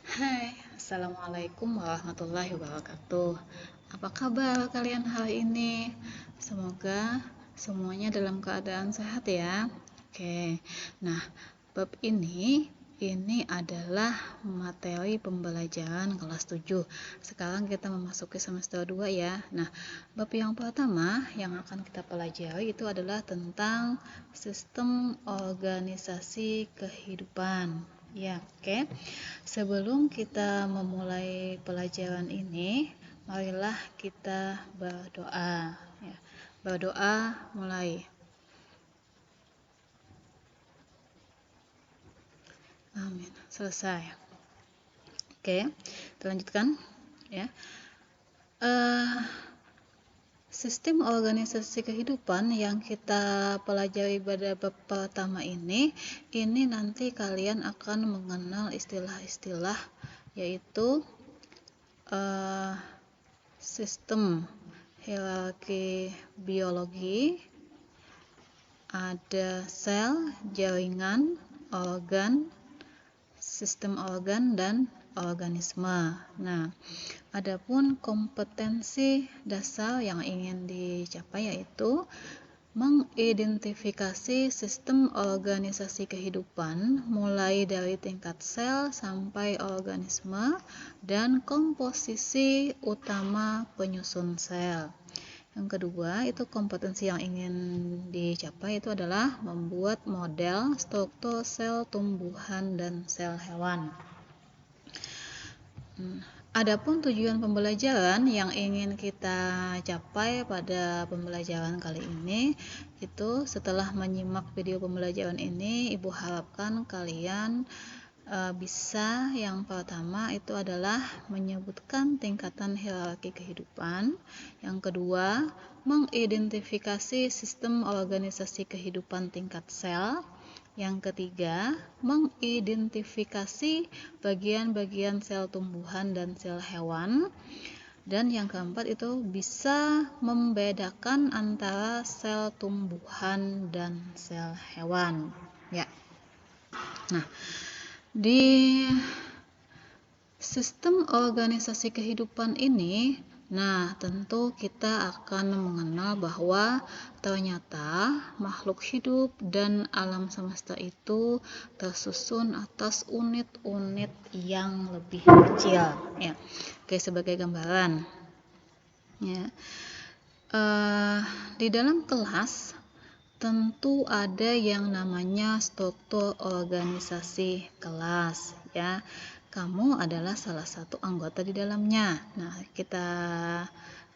Hai, Assalamualaikum warahmatullahi wabarakatuh. Apa kabar kalian hari ini? Semoga semuanya dalam keadaan sehat ya. Oke, nah bab ini adalah materi pembelajaran kelas 7. Sekarang kita memasuki semester 2 ya. Nah, bab yang pertama yang akan kita pelajari itu adalah tentang sistem organisasi kehidupan. Ya, oke. Sebelum kita memulai pelajaran ini, marilah kita berdoa. Ya. Berdoa mulai. Amin. Selesai. Oke, kita lanjutkan. Ya. Sistem organisasi kehidupan yang kita pelajari pada bab pertama ini nanti kalian akan mengenal istilah-istilah yaitu sistem hierarki biologi, ada sel, jaringan, organ, sistem organ, dan organisme. Nah, adapun kompetensi dasar yang ingin dicapai yaitu mengidentifikasi sistem organisasi kehidupan mulai dari tingkat sel sampai organisme dan komposisi utama penyusun sel. Yang kedua, itu kompetensi yang ingin dicapai itu adalah membuat model struktur sel tumbuhan dan sel hewan. Adapun tujuan pembelajaran yang ingin kita capai pada pembelajaran kali ini itu setelah menyimak video pembelajaran ini, Ibu harapkan kalian bisa yang pertama itu adalah menyebutkan tingkatan hierarki kehidupan. Yang kedua, mengidentifikasi sistem organisasi kehidupan tingkat sel. Yang ketiga, mengidentifikasi bagian-bagian sel tumbuhan dan sel hewan. Dan yang keempat itu bisa membedakan antara sel tumbuhan dan sel hewan. Ya. Nah, di sistem organisasi kehidupan ini, tentu kita akan mengenal bahwa ternyata makhluk hidup dan alam semesta itu tersusun atas unit-unit yang lebih kecil. Ya, oke, sebagai gambaran. Ya, di dalam kelas tentu ada yang namanya struktur organisasi kelas. Ya, kamu adalah salah satu anggota di dalamnya. Nah, kita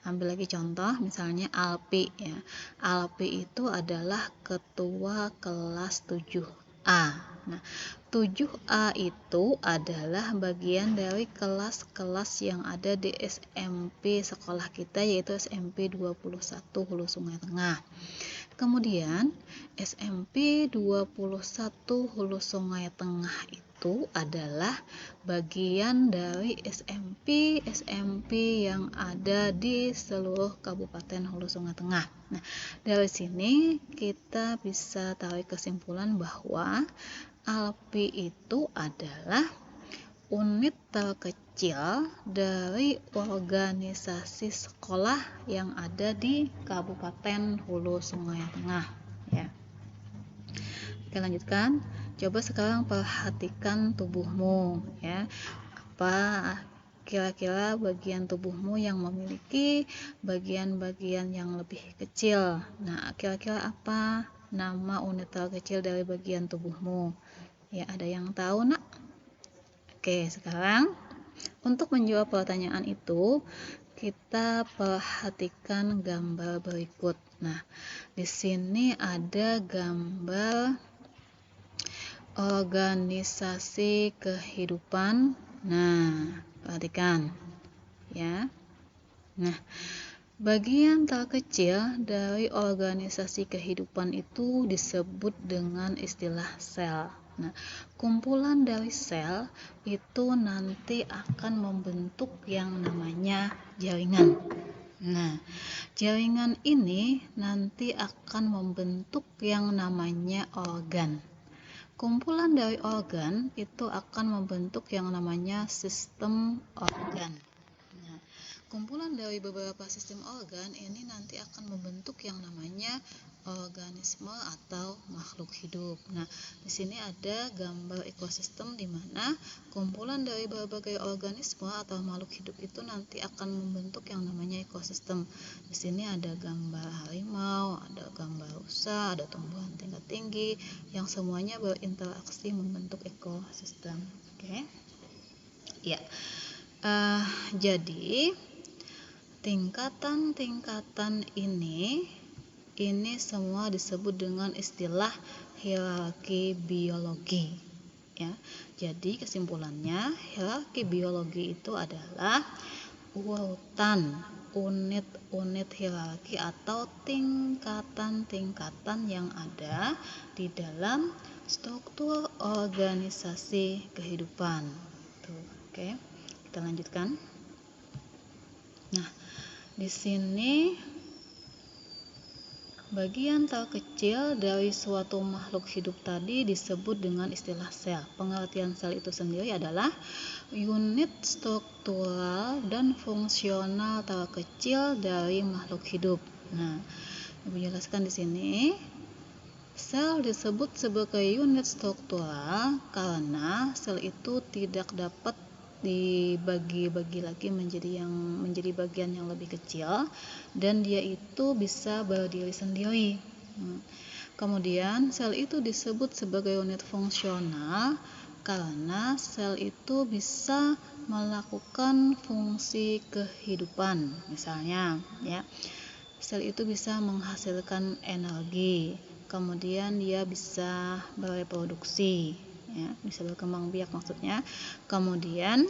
ambil lagi contoh, misalnya Alpi ya. Alpi itu adalah ketua kelas 7A. Nah, 7A itu adalah bagian dari kelas-kelas yang ada di SMP sekolah kita, yaitu SMP 21 Hulu Sungai Tengah. Kemudian SMP 21 Hulu Sungai Tengah itu adalah bagian dari SMP yang ada di seluruh Kabupaten Hulu Sungai Tengah. Nah, dari sini kita bisa tarik kesimpulan bahwa Alpi itu adalah unit terkecil dari organisasi sekolah yang ada di Kabupaten Hulu Sungai Tengah. Ya. Oke, lanjutkan. Coba sekarang perhatikan tubuhmu. Ya. Apa kira-kira bagian tubuhmu yang memiliki bagian-bagian yang lebih kecil? Nah, kira-kira apa nama unit terkecil dari bagian tubuhmu? Ya, ada yang tahu, Nak? Oke, sekarang untuk menjawab pertanyaan itu, kita perhatikan gambar berikut. Nah, di sini ada gambar organisasi kehidupan. Nah, perhatikan ya. Nah, bagian terkecil dari organisasi kehidupan itu disebut dengan istilah sel. Nah, kumpulan dari sel itu nanti akan membentuk yang namanya jaringan. Nah, jaringan ini nanti akan membentuk yang namanya organ. kumpulan dari organ itu akan membentuk yang namanya sistem organ. Nah, kumpulan dari beberapa sistem organ ini nanti akan membentuk yang namanya organisme atau makhluk hidup. Nah, di sini ada gambar ekosistem di mana kumpulan dari berbagai organisme atau makhluk hidup itu nanti akan membentuk yang namanya ekosistem. Di sini ada gambar harimau, ada gambar rusa, ada tumbuhan tingkat tinggi yang semuanya berinteraksi membentuk ekosistem. Oke. Ya. Jadi tingkatan-tingkatan ini semua disebut dengan istilah hierarki biologi, ya. Jadi kesimpulannya, hierarki biologi itu adalah urutan unit-unit hierarki atau tingkatan-tingkatan yang ada di dalam struktur organisasi kehidupan. Tuh, oke. Kita lanjutkan. Nah, di sini bagian terkecil dari suatu makhluk hidup tadi disebut dengan istilah sel. Pengertian sel itu sendiri adalah unit struktural dan fungsional terkecil dari makhluk hidup. Nah, dijelaskan di sini, sel disebut sebagai unit struktural karena sel itu tidak dapat dibagi-bagi lagi menjadi bagian yang lebih kecil, dan dia itu bisa berdiri sendiri. Kemudian sel itu disebut sebagai unit fungsional karena sel itu bisa melakukan fungsi kehidupan. Misalnya, ya, sel itu bisa menghasilkan energi, kemudian dia bisa bereproduksi, ya, bisa berkembang biak maksudnya. Kemudian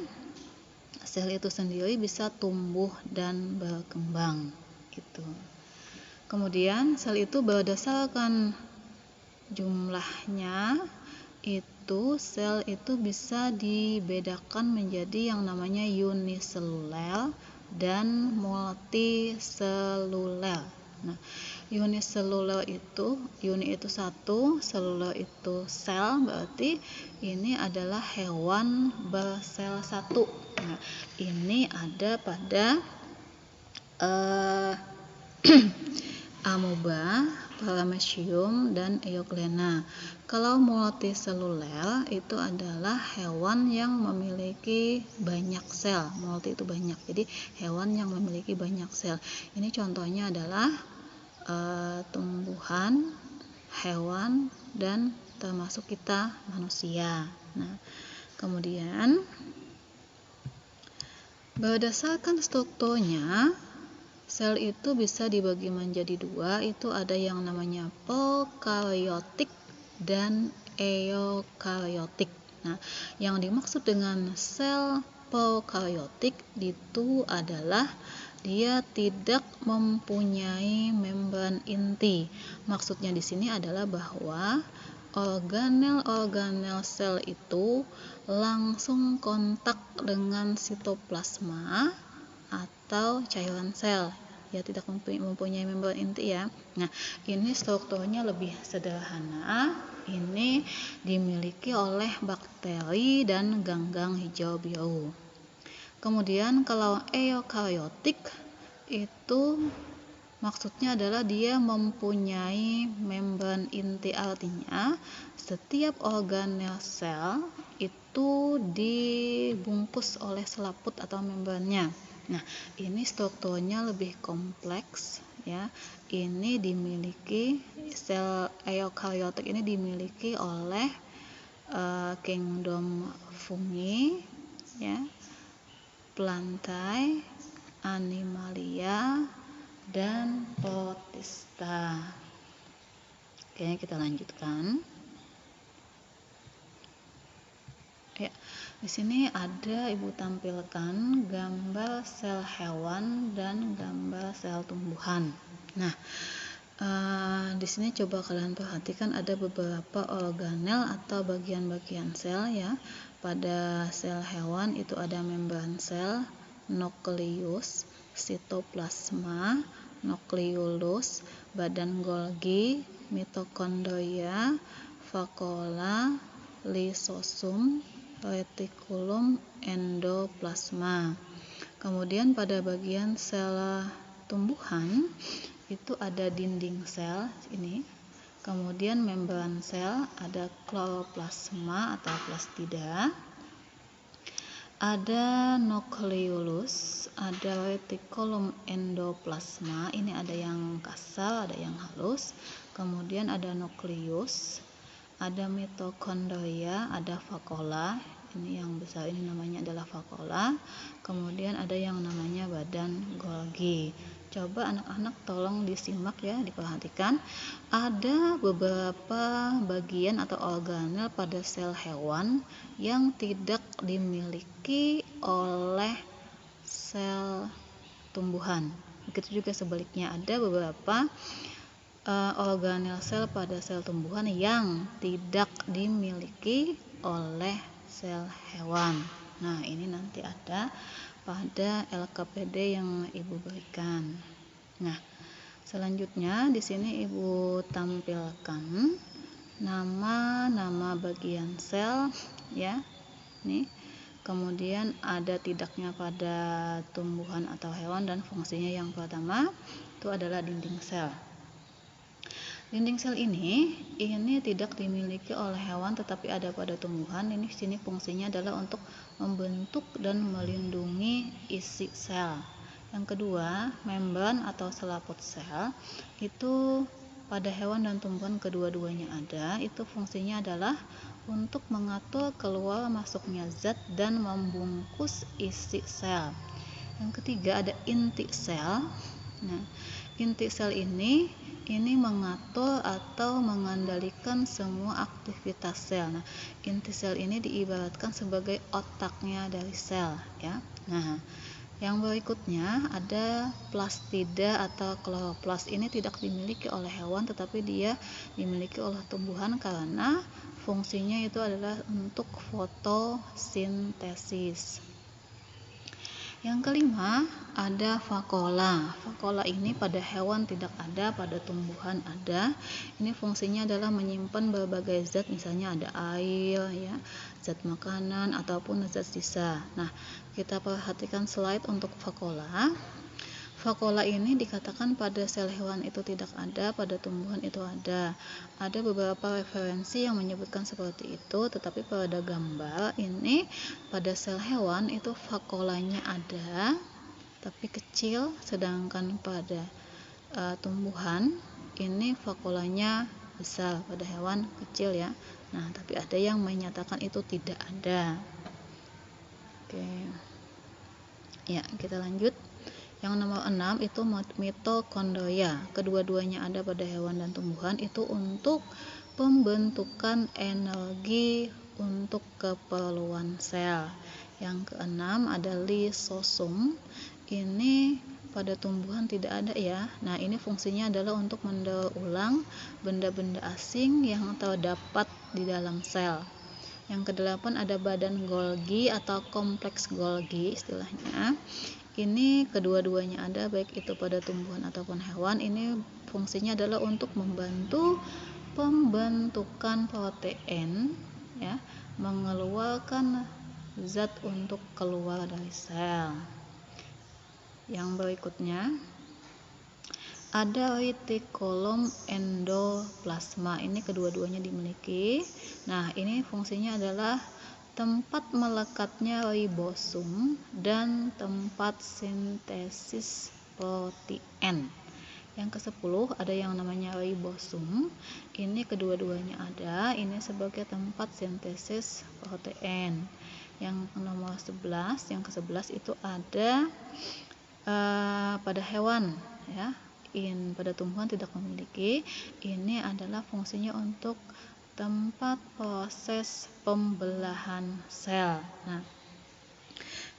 sel itu sendiri bisa tumbuh dan berkembang gitu. Kemudian sel itu berdasarkan jumlahnya sel itu bisa dibedakan menjadi yang namanya uniseluler dan multiseluler. Nah, uniseluler itu, uni itu satu, seluler itu sel, berarti ini adalah hewan bersel satu. Nah, ini ada pada amoeba, paramecium, dan euglena. Kalau multiseluler itu adalah hewan yang memiliki banyak sel. Multi itu banyak, jadi hewan yang memiliki banyak sel. Ini contohnya adalah tumbuhan, hewan, dan termasuk kita manusia. Nah, kemudian berdasarkan strukturnya, sel itu bisa dibagi menjadi dua, itu ada yang namanya prokaryotik dan eukaryotik. Nah, yang dimaksud dengan sel prokaryotik itu adalah dia tidak mempunyai membran inti. Maksudnya di sini adalah bahwa organel-organel sel itu langsung kontak dengan sitoplasma atau cairan sel. Ya, tidak mempunyai membran inti, ya. Nah, ini strukturnya lebih sederhana. Ini dimiliki oleh bakteri dan ganggang hijau biru. Kemudian kalau eukaryotik itu maksudnya adalah dia mempunyai membran inti, artinya setiap organel sel itu dibungkus oleh selaput atau membrannya. Nah, ini strukturnya lebih kompleks, ya. Ini dimiliki sel eukaryotik ini dimiliki oleh kingdom fungi, ya, plantae, animalia, dan protista. Oke, kita lanjutkan. Ya, di sini ada Ibu tampilkan gambar sel hewan dan gambar sel tumbuhan. Nah, di sini coba kalian perhatikan ada beberapa organel atau bagian-bagian sel, ya. Pada sel hewan itu ada membran sel, nukleus, sitoplasma, nukleolus, badan Golgi, mitokondria, vakuola, lysosum, retikulum, endoplasma. Kemudian pada bagian sel tumbuhan itu ada dinding sel ini. Kemudian membran sel, ada kloroplasma atau plastida, ada nukleolus, ada retikulum endoplasma, ini ada yang kasar, ada yang halus. Kemudian ada nukleus, ada mitokondria, ada vakuola, ini yang besar ini namanya adalah vakuola. Kemudian ada yang namanya badan Golgi. Coba anak-anak tolong disimak ya, diperhatikan. Ada beberapa bagian atau organel pada sel hewan yang tidak dimiliki oleh sel tumbuhan. Begitu juga sebaliknya, ada beberapa organel sel pada sel tumbuhan yang tidak dimiliki oleh sel hewan. Nah, ini nanti ada pada LKPD yang Ibu berikan. Nah, selanjutnya di sini Ibu tampilkan nama-nama bagian sel ya. Nih. Kemudian ada tidaknya pada tumbuhan atau hewan dan fungsinya yang pertama itu adalah dinding sel. Dinding sel ini tidak dimiliki oleh hewan tetapi ada pada tumbuhan. Ini sini fungsinya adalah untuk membentuk dan melindungi isi sel. Yang kedua, membran atau selaput sel itu pada hewan dan tumbuhan kedua-duanya ada. Itu fungsinya adalah untuk mengatur keluar masuknya zat dan membungkus isi sel. Yang ketiga ada inti sel. Nah, inti sel ini mengatur atau mengendalikan semua aktivitas sel. Nah, inti sel ini diibaratkan sebagai otaknya dari sel ya. Nah, yang berikutnya ada plastida atau kloroplas. Ini tidak dimiliki oleh hewan tetapi dia dimiliki oleh tumbuhan karena fungsinya itu adalah untuk fotosintesis. Yang kelima ada vakuola. Vakuola ini pada hewan tidak ada, pada tumbuhan ada. Ini fungsinya adalah menyimpan berbagai zat, misalnya ada air, ya, zat makanan ataupun zat sisa. Nah, kita perhatikan slide untuk vakuola. Vakuola ini dikatakan pada sel hewan itu tidak ada, pada tumbuhan itu ada. Ada beberapa referensi yang menyebutkan seperti itu, tetapi pada gambar ini pada sel hewan itu vakuolanya ada, tapi kecil, sedangkan pada tumbuhan ini vakuolanya besar, pada hewan kecil ya. Nah, tapi ada yang menyatakan itu tidak ada. Oke. Ya, kita lanjut. Yang nomor 6 itu mitokondria. Kedua-duanya ada pada hewan dan tumbuhan, itu untuk pembentukan energi untuk keperluan sel. Yang keenam ada lysosum. Ini pada tumbuhan tidak ada ya. Nah, ini fungsinya adalah untuk mendaur ulang benda-benda asing yang terdapat di dalam sel. Yang kedelapan ada badan Golgi atau kompleks Golgi istilahnya. Ini kedua-duanya ada, baik itu pada tumbuhan ataupun hewan. Ini fungsinya adalah untuk membantu pembentukan protein ya, mengeluarkan zat untuk keluar dari sel. Yang berikutnya ada retikulum endoplasma. Ini kedua-duanya dimiliki. Nah, ini fungsinya adalah tempat melekatnya ribosum dan tempat sintesis protein. Yang ke-10 ada yang namanya ribosum. Ini kedua-duanya ada. Ini sebagai tempat sintesis protein. Yang nomor 11, yang ke-11 itu ada pada hewan ya. Pada tumbuhan tidak memiliki. Ini adalah fungsinya untuk tempat proses pembelahan sel. Nah,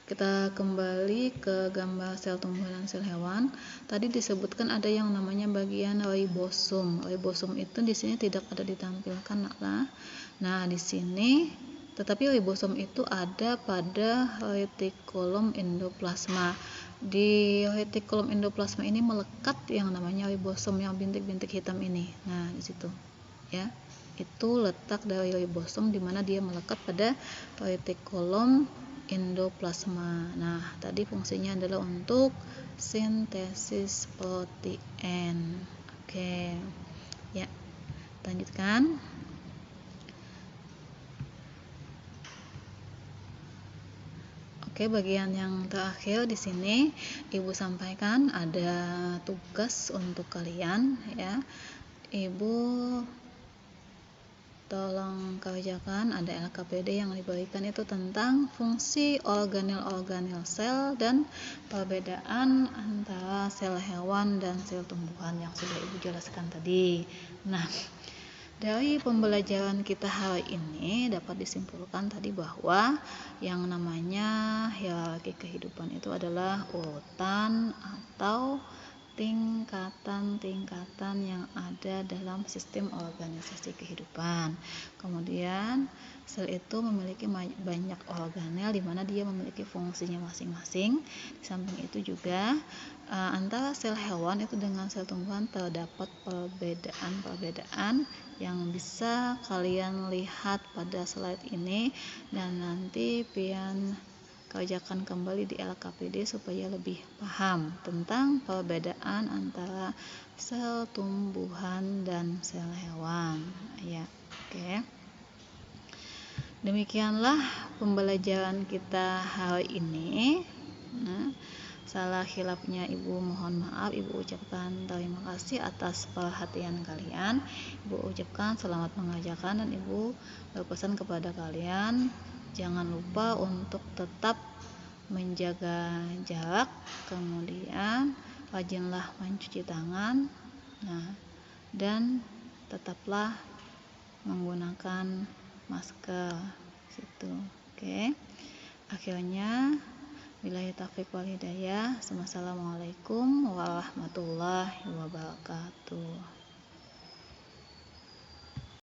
kita kembali ke gambar sel tumbuhan dan sel hewan. Tadi disebutkan ada yang namanya bagian ribosum. Ribosum itu di sini tidak ada ditampilkan, lah. Nah, di sini tetapi ribosum itu ada pada retikulum endoplasma. Di retikulum endoplasma ini melekat yang namanya ribosum yang bintik-bintik hitam ini. Nah, di situ ya. itu letak dari ribosom di mana dia melekat pada retikulum endoplasma. Nah, tadi fungsinya adalah untuk sintesis protein. Oke. Ya, lanjutkan. Oke, bagian yang terakhir di sini Ibu sampaikan ada tugas untuk kalian ya. Ibu tolong kerjakan, ada LKPD yang diberikan itu tentang fungsi organel-organel sel dan perbedaan antara sel hewan dan sel tumbuhan yang sudah Ibu jelaskan tadi. Nah, dari pembelajaran kita hari ini dapat disimpulkan tadi bahwa yang namanya hierarki kehidupan itu adalah urutan atau tingkatan-tingkatan yang ada dalam sistem organisasi kehidupan. Kemudian sel itu memiliki banyak organel di mana dia memiliki fungsinya masing-masing. Di samping itu juga antara sel hewan itu dengan sel tumbuhan terdapat perbedaan yang bisa kalian lihat pada slide ini, dan nanti pian kerjakan kembali di LKPD supaya lebih paham tentang perbedaan antara sel tumbuhan dan sel hewan ya. Oke. Demikianlah pembelajaran kita hari ini. Nah, salah khilafnya Ibu mohon maaf. Ibu ucapkan terima kasih atas perhatian kalian. Ibu ucapkan selamat mengerjakan, dan Ibu berpesan kepada kalian jangan lupa untuk tetap menjaga jarak, kemudian rajinlah mencuci tangan, dan tetaplah menggunakan masker situ. Oke. Akhirnya billahi taufiq wal hidayah. Wassalamualaikum warahmatullahi wabarakatuh.